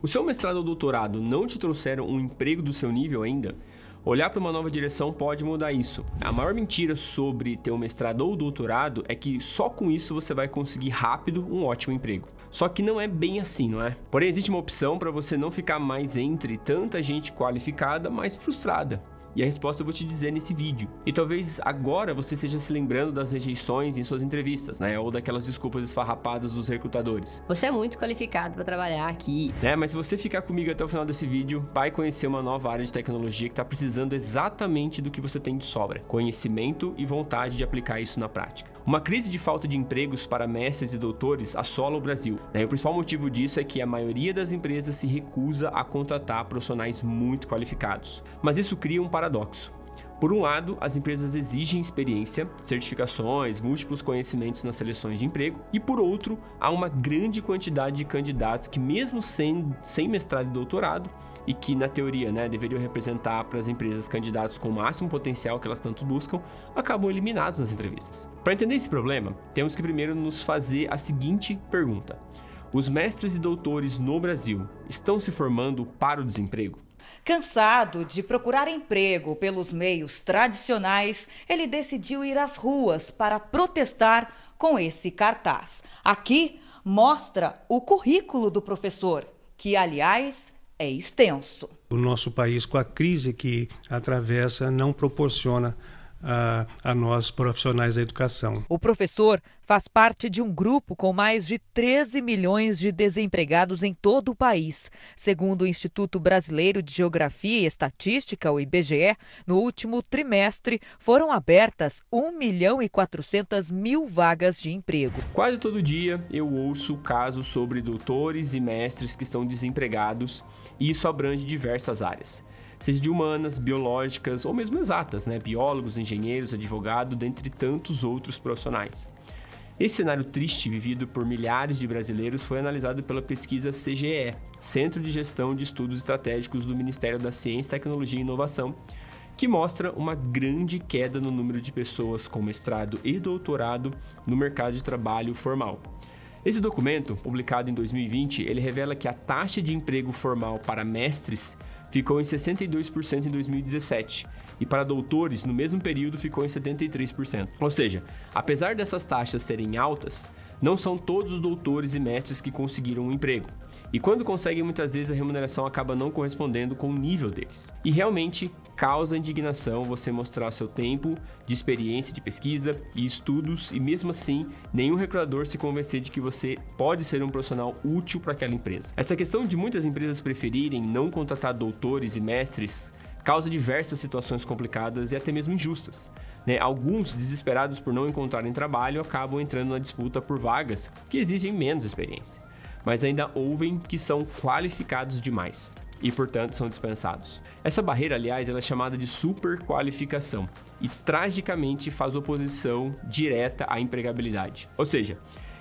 O seu mestrado ou doutorado não te trouxeram um emprego do seu nível ainda? Olhar para uma nova direção pode mudar isso. A maior mentira sobre ter um mestrado ou doutorado é que só com isso você vai conseguir rápido um ótimo emprego. Só que não é bem assim, não é? Porém, existe uma opção para você não ficar mais entre tanta gente qualificada, mas frustrada. E a resposta eu vou te dizer nesse vídeo. E talvez agora você esteja se lembrando das rejeições em suas entrevistas, né? Ou daquelas desculpas esfarrapadas dos recrutadores. Você é muito qualificado para trabalhar aqui. Mas se você ficar comigo até o final desse vídeo, vai conhecer uma nova área de tecnologia que está precisando exatamente do que você tem de sobra: conhecimento e vontade de aplicar isso na prática. Uma crise de falta de empregos para mestres e doutores assola o Brasil, né? E o principal motivo disso é que a maioria das empresas se recusa a contratar profissionais muito qualificados. Mas isso cria um paradoxo. Por um lado, as empresas exigem experiência, certificações, múltiplos conhecimentos nas seleções de emprego, e por outro, há uma grande quantidade de candidatos que, mesmo sem mestrado e doutorado, e que na teoria, deveriam representar para as empresas candidatos com o máximo potencial que elas tanto buscam, acabam eliminados nas entrevistas. Para entender esse problema, temos que primeiro nos fazer a seguinte pergunta: os mestres e doutores no Brasil estão se formando para o desemprego? Cansado de procurar emprego pelos meios tradicionais, ele decidiu ir às ruas para protestar com esse cartaz. Aqui mostra o currículo do professor, que, aliás, é extenso. O nosso país, com a crise que atravessa, não proporciona a nós profissionais da educação. O professor faz parte de um grupo com mais de 13 milhões de desempregados em todo o país. Segundo o Instituto Brasileiro de Geografia e Estatística, o IBGE, no último trimestre foram abertas 1.400.000 vagas de emprego. Quase todo dia eu ouço casos sobre doutores e mestres que estão desempregados, e isso abrange diversas áreas, seja de humanas, biológicas ou mesmo exatas, biólogos, engenheiros, advogados, dentre tantos outros profissionais. Esse cenário triste vivido por milhares de brasileiros foi analisado pela pesquisa CGE, Centro de Gestão de Estudos Estratégicos do Ministério da Ciência, Tecnologia e Inovação, que mostra uma grande queda no número de pessoas com mestrado e doutorado no mercado de trabalho formal. Esse documento, publicado em 2020, ele revela que a taxa de emprego formal para mestres ficou em 62% em 2017, e para doutores, no mesmo período, ficou em 73%. Ou seja, apesar dessas taxas serem altas, não são todos os doutores e mestres que conseguiram um emprego. E quando conseguem, muitas vezes a remuneração acaba não correspondendo com o nível deles. E realmente causa indignação você mostrar seu tempo de experiência de pesquisa e estudos e mesmo assim nenhum recrutador se convencer de que você pode ser um profissional útil para aquela empresa. Essa questão de muitas empresas preferirem não contratar doutores e mestres causa diversas situações complicadas e até mesmo injustas. Alguns, desesperados por não encontrarem trabalho, acabam entrando na disputa por vagas que exigem menos experiência, mas ainda ouvem que são qualificados demais e, portanto, são dispensados. Essa barreira, aliás, ela é chamada de superqualificação e, tragicamente, faz oposição direta à empregabilidade. Ou seja,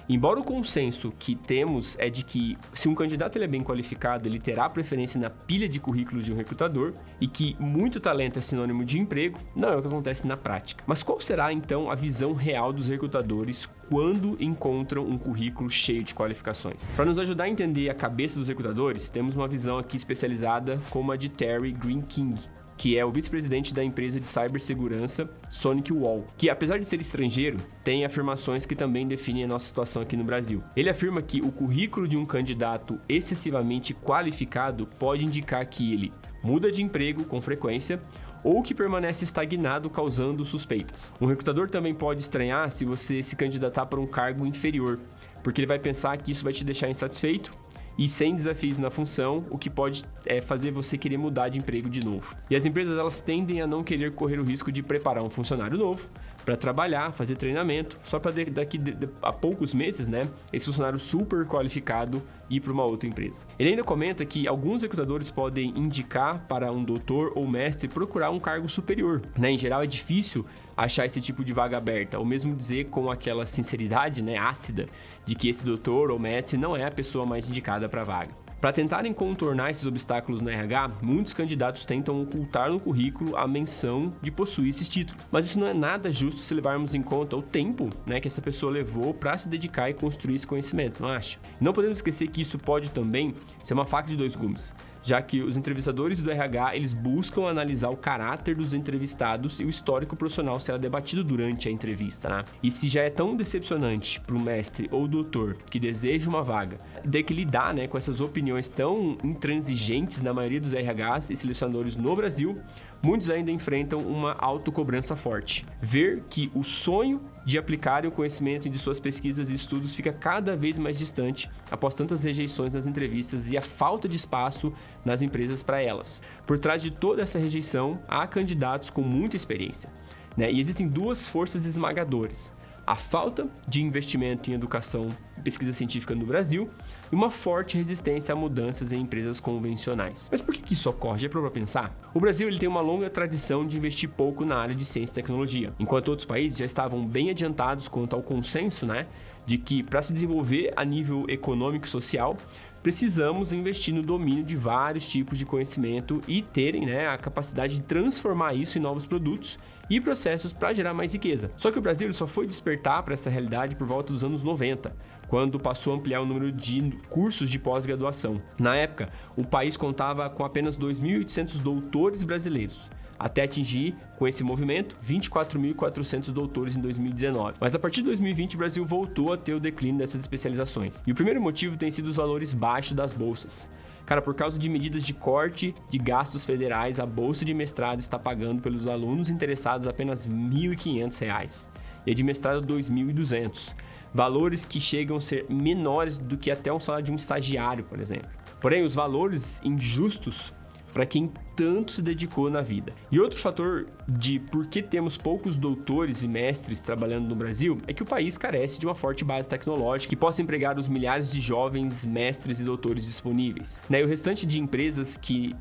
embora o consenso que temos é de que se um candidato ele é bem qualificado, ele terá preferência na pilha de currículos de um recrutador e que muito talento é sinônimo de emprego, não é o que acontece na prática. Mas qual será então a visão real dos recrutadores quando encontram um currículo cheio de qualificações? Para nos ajudar a entender a cabeça dos recrutadores, temos uma visão aqui especializada como a de Terry Green King, que é o vice-presidente da empresa de cibersegurança SonicWall, que, apesar de ser estrangeiro, tem afirmações que também definem a nossa situação aqui no Brasil. Ele afirma que o currículo de um candidato excessivamente qualificado pode indicar que ele muda de emprego com frequência ou que permanece estagnado, causando suspeitas. Um recrutador também pode estranhar se você se candidatar para um cargo inferior, porque ele vai pensar que isso vai te deixar insatisfeito e sem desafios na função, o que pode fazer você querer mudar de emprego de novo. E as empresas elas tendem a não querer correr o risco de preparar um funcionário novo para trabalhar, fazer treinamento, só para daqui a poucos meses, esse funcionário super qualificado ir para uma outra empresa. Ele ainda comenta que alguns recrutadores podem indicar para um doutor ou mestre procurar um cargo superior. Em geral, é difícil achar esse tipo de vaga aberta, ou mesmo dizer com aquela sinceridade ácida de que esse doutor ou mestre não é a pessoa mais indicada para a vaga. Para tentarem contornar esses obstáculos no RH, muitos candidatos tentam ocultar no currículo a menção de possuir esses títulos. Mas isso não é nada justo se levarmos em conta o tempo, né, que essa pessoa levou para se dedicar e construir esse conhecimento, não acha? Não podemos esquecer que isso pode também ser uma faca de dois gumes, já que os entrevistadores do RH, eles buscam analisar o caráter dos entrevistados e o histórico profissional será debatido durante a entrevista, né? E se já é tão decepcionante para o mestre ou doutor que deseja uma vaga, ter que lidar, né, com essas opiniões tão intransigentes na maioria dos RHs e selecionadores no Brasil, muitos ainda enfrentam uma autocobrança forte. Ver que o sonho de aplicarem o conhecimento de suas pesquisas e estudos fica cada vez mais distante após tantas rejeições nas entrevistas e a falta de espaço nas empresas para elas. Por trás de toda essa rejeição, há candidatos com muita experiência, né? E existem duas forças esmagadoras: a falta de investimento em educação e pesquisa científica no Brasil e uma forte resistência a mudanças em empresas convencionais. Mas por que isso ocorre? Já parou para pensar? O Brasil ele tem uma longa tradição de investir pouco na área de ciência e tecnologia, enquanto outros países já estavam bem adiantados quanto ao consenso, né, de que para se desenvolver a nível econômico e social, precisamos investir no domínio de vários tipos de conhecimento e terem, né, a capacidade de transformar isso em novos produtos e processos para gerar mais riqueza. Só que o Brasil só foi despertar para essa realidade por volta dos anos 90, quando passou a ampliar o número de cursos de pós-graduação. Na época, o país contava com apenas 2.800 doutores brasileiros, até atingir, com esse movimento, 24.400 doutores em 2019. Mas a partir de 2020, o Brasil voltou a ter o declínio dessas especializações. E o primeiro motivo tem sido os valores baixos das bolsas. Cara, por causa de medidas de corte de gastos federais, a bolsa de mestrado está pagando pelos alunos interessados apenas R$ 1.500 e a de mestrado R$ 2.200. Valores que chegam a ser menores do que até um salário de um estagiário, por exemplo. Porém, os valores injustos para quem tanto se dedicou na vida. E outro fator de por que temos poucos doutores e mestres trabalhando no Brasil é que o país carece de uma forte base tecnológica que possa empregar os milhares de jovens mestres e doutores disponíveis. E o restante de empresas que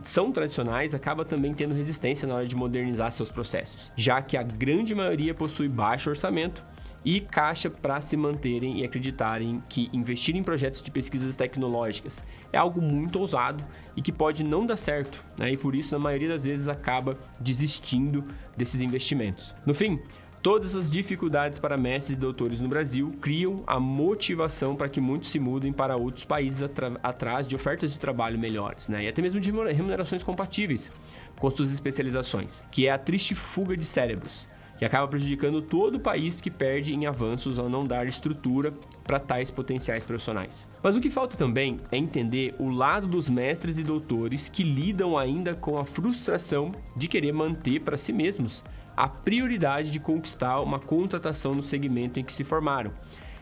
são tradicionais acaba também tendo resistência na hora de modernizar seus processos, já que a grande maioria possui baixo orçamento e caixa para se manterem e acreditarem que investir em projetos de pesquisas tecnológicas é algo muito ousado e que pode não dar certo, né? E por isso, na maioria das vezes, acaba desistindo desses investimentos. No fim, todas as dificuldades para mestres e doutores no Brasil criam a motivação para que muitos se mudem para outros países atrás de ofertas de trabalho melhores, né? E até mesmo de remunerações compatíveis com suas especializações, que é a triste fuga de cérebros, que acaba prejudicando todo o país que perde em avanços ao não dar estrutura para tais potenciais profissionais. Mas o que falta também é entender o lado dos mestres e doutores que lidam ainda com a frustração de querer manter para si mesmos a prioridade de conquistar uma contratação no segmento em que se formaram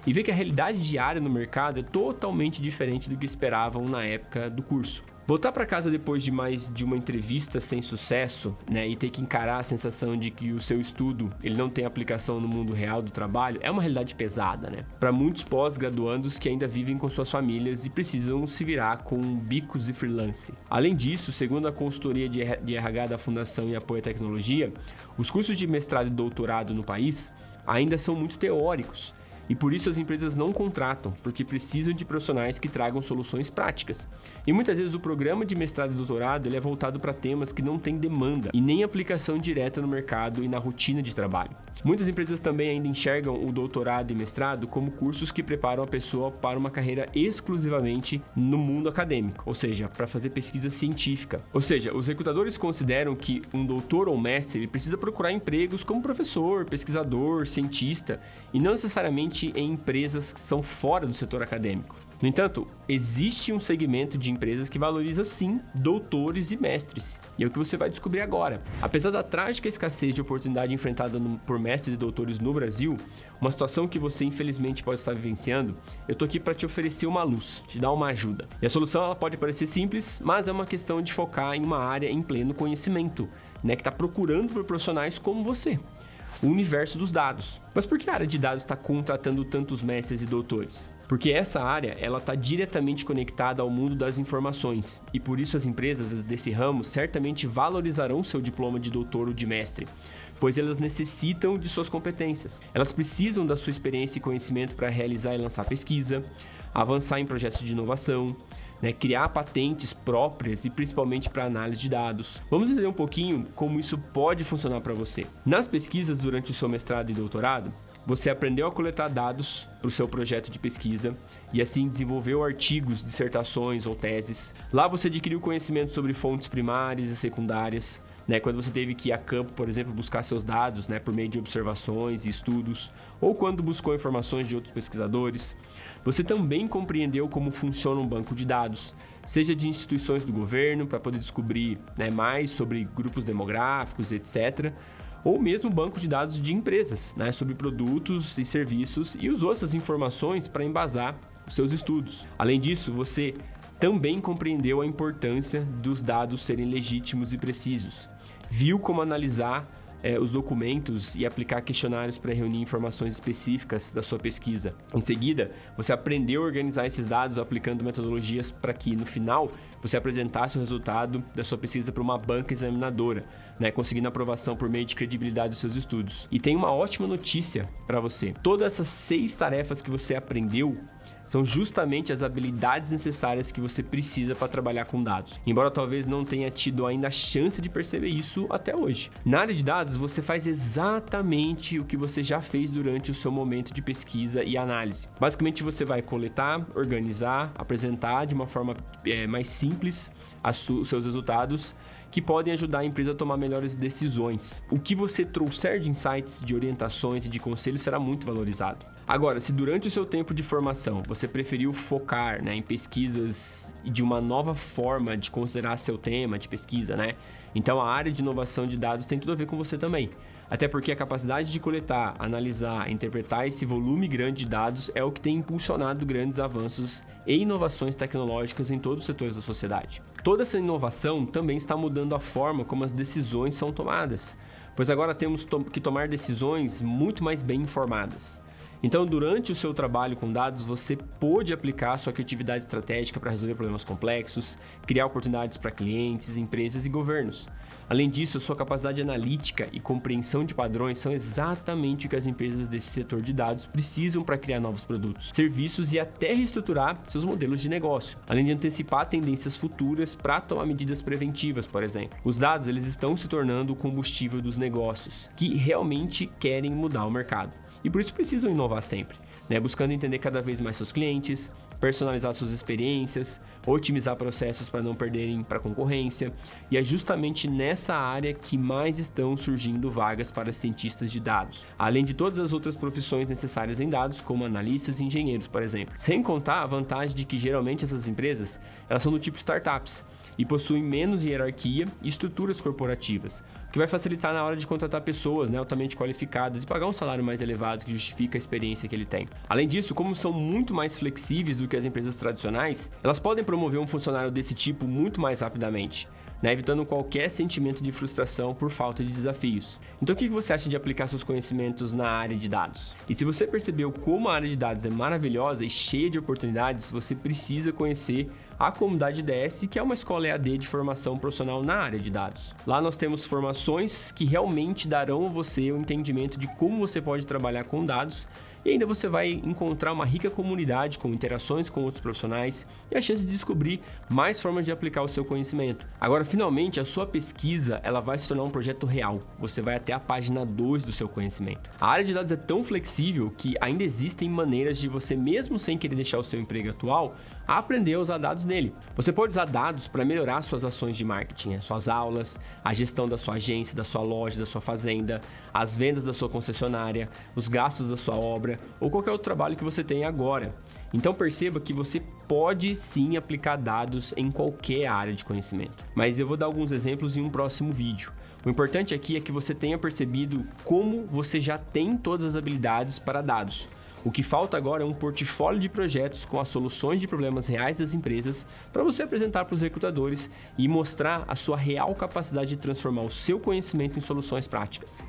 e ver que a realidade diária no mercado é totalmente diferente do que esperavam na época do curso. Voltar para casa depois de mais de uma entrevista sem sucesso, né, e ter que encarar a sensação de que o seu estudo ele não tem aplicação no mundo real do trabalho é uma realidade pesada, né? Para muitos pós-graduandos que ainda vivem com suas famílias e precisam se virar com bicos e freelance. Além disso, segundo a consultoria de RH da Fundação e Apoio à Tecnologia, os cursos de mestrado e doutorado no país ainda são muito teóricos. E por isso as empresas não contratam, porque precisam de profissionais que tragam soluções práticas. E muitas vezes o programa de mestrado e doutorado ele é voltado para temas que não têm demanda e nem aplicação direta no mercado e na rotina de trabalho. Muitas empresas também ainda enxergam o doutorado e mestrado como cursos que preparam a pessoa para uma carreira exclusivamente no mundo acadêmico, ou seja, para fazer pesquisa científica. Ou seja, os recrutadores consideram que um doutor ou mestre ele precisa procurar empregos como professor, pesquisador, cientista e não necessariamente em empresas que são fora do setor acadêmico. No entanto, existe um segmento de empresas que valoriza sim doutores e mestres, e é o que você vai descobrir agora. Apesar da trágica escassez de oportunidade enfrentada por mestres e doutores no Brasil, uma situação que você infelizmente pode estar vivenciando, eu tô aqui para te oferecer uma luz, te dar uma ajuda. E a solução ela pode parecer simples, mas é uma questão de focar em uma área em pleno conhecimento, né, que está procurando por profissionais como você. O universo dos dados. Mas por que a área de dados está contratando tantos mestres e doutores? Porque essa área ela está diretamente conectada ao mundo das informações e por isso as empresas desse ramo certamente valorizarão seu diploma de doutor ou de mestre, pois elas necessitam de suas competências. Elas precisam da sua experiência e conhecimento para realizar e lançar pesquisa, avançar em projetos de inovação, né, criar patentes próprias e principalmente para análise de dados. Vamos entender um pouquinho como isso pode funcionar para você. Nas pesquisas durante o seu mestrado e doutorado, você aprendeu a coletar dados para o seu projeto de pesquisa e assim desenvolveu artigos, dissertações ou teses. Lá você adquiriu conhecimento sobre fontes primárias e secundárias, né, quando você teve que ir a campo, por exemplo, buscar seus dados, né, por meio de observações e estudos, ou quando buscou informações de outros pesquisadores. Você também compreendeu como funciona um banco de dados, seja de instituições do governo para poder descobrir, né, mais sobre grupos demográficos, etc., ou mesmo banco de dados de empresas, né, sobre produtos e serviços, e usou essas informações para embasar os seus estudos. Além disso, você também compreendeu a importância dos dados serem legítimos e precisos. Viu como analisar os documentos e aplicar questionários para reunir informações específicas da sua pesquisa. Em seguida, você aprendeu a organizar esses dados aplicando metodologias para que, no final, você apresentasse o resultado da sua pesquisa para uma banca examinadora, né, conseguindo aprovação por meio de credibilidade dos seus estudos. E tem uma ótima notícia para você. Todas essas 6 tarefas que você aprendeu são justamente as habilidades necessárias que você precisa para trabalhar com dados. Embora talvez não tenha tido ainda a chance de perceber isso até hoje. Na área de dados, você faz exatamente o que você já fez durante o seu momento de pesquisa e análise. Basicamente, você vai coletar, organizar, apresentar de uma forma mais simples os seus resultados, que podem ajudar a empresa a tomar melhores decisões. O que você trouxer de insights, de orientações e de conselhos será muito valorizado. Agora, se durante o seu tempo de formação você preferiu focar, né, em pesquisas e de uma nova forma de considerar seu tema de pesquisa, né? Então a área de inovação de dados tem tudo a ver com você também. Até porque a capacidade de coletar, analisar, interpretar esse volume grande de dados é o que tem impulsionado grandes avanços e inovações tecnológicas em todos os setores da sociedade. Toda essa inovação também está mudando a forma como as decisões são tomadas, pois agora temos que tomar decisões muito mais bem informadas. Então, durante o seu trabalho com dados, você pôde aplicar sua criatividade estratégica para resolver problemas complexos, criar oportunidades para clientes, empresas e governos. Além disso, a sua capacidade analítica e compreensão de padrões são exatamente o que as empresas desse setor de dados precisam para criar novos produtos, serviços e até reestruturar seus modelos de negócio, além de antecipar tendências futuras para tomar medidas preventivas, por exemplo. Os dados eles estão se tornando o combustível dos negócios, que realmente querem mudar o mercado. E por isso precisam inovar sempre, né? Buscando entender cada vez mais seus clientes, personalizar suas experiências, otimizar processos para não perderem para a concorrência. E é justamente nessa área que mais estão surgindo vagas para cientistas de dados, além de todas as outras profissões necessárias em dados, como analistas e engenheiros, por exemplo. Sem contar a vantagem de que geralmente essas empresas elas são do tipo startups e possuem menos hierarquia e estruturas corporativas, o que vai facilitar na hora de contratar pessoas, né, altamente qualificadas e pagar um salário mais elevado que justifica a experiência que ele tem. Além disso, como são muito mais flexíveis do que as empresas tradicionais, elas podem promover um funcionário desse tipo muito mais rapidamente, né, evitando qualquer sentimento de frustração por falta de desafios. Então o que você acha de aplicar seus conhecimentos na área de dados? E se você percebeu como a área de dados é maravilhosa e cheia de oportunidades, você precisa conhecer a Comunidade DS, que é uma escola EAD de formação profissional na área de dados. Lá nós temos formações que realmente darão a você o entendimento de como você pode trabalhar com dados, e ainda você vai encontrar uma rica comunidade com interações com outros profissionais e a chance de descobrir mais formas de aplicar o seu conhecimento. Agora, finalmente, a sua pesquisa ela vai se tornar um projeto real. Você vai até a página 2 do seu conhecimento. A área de dados é tão flexível que ainda existem maneiras de você, mesmo sem querer deixar o seu emprego atual, aprender a usar dados nele. Você pode usar dados para melhorar suas ações de marketing, suas aulas, a gestão da sua agência, da sua loja, da sua fazenda, as vendas da sua concessionária, os gastos da sua obra ou qualquer outro trabalho que você tenha agora. Então perceba que você pode sim aplicar dados em qualquer área de conhecimento. Mas eu vou dar alguns exemplos em um próximo vídeo. O importante aqui é que você tenha percebido como você já tem todas as habilidades para dados. O que falta agora é um portfólio de projetos com as soluções de problemas reais das empresas para você apresentar para os recrutadores e mostrar a sua real capacidade de transformar o seu conhecimento em soluções práticas.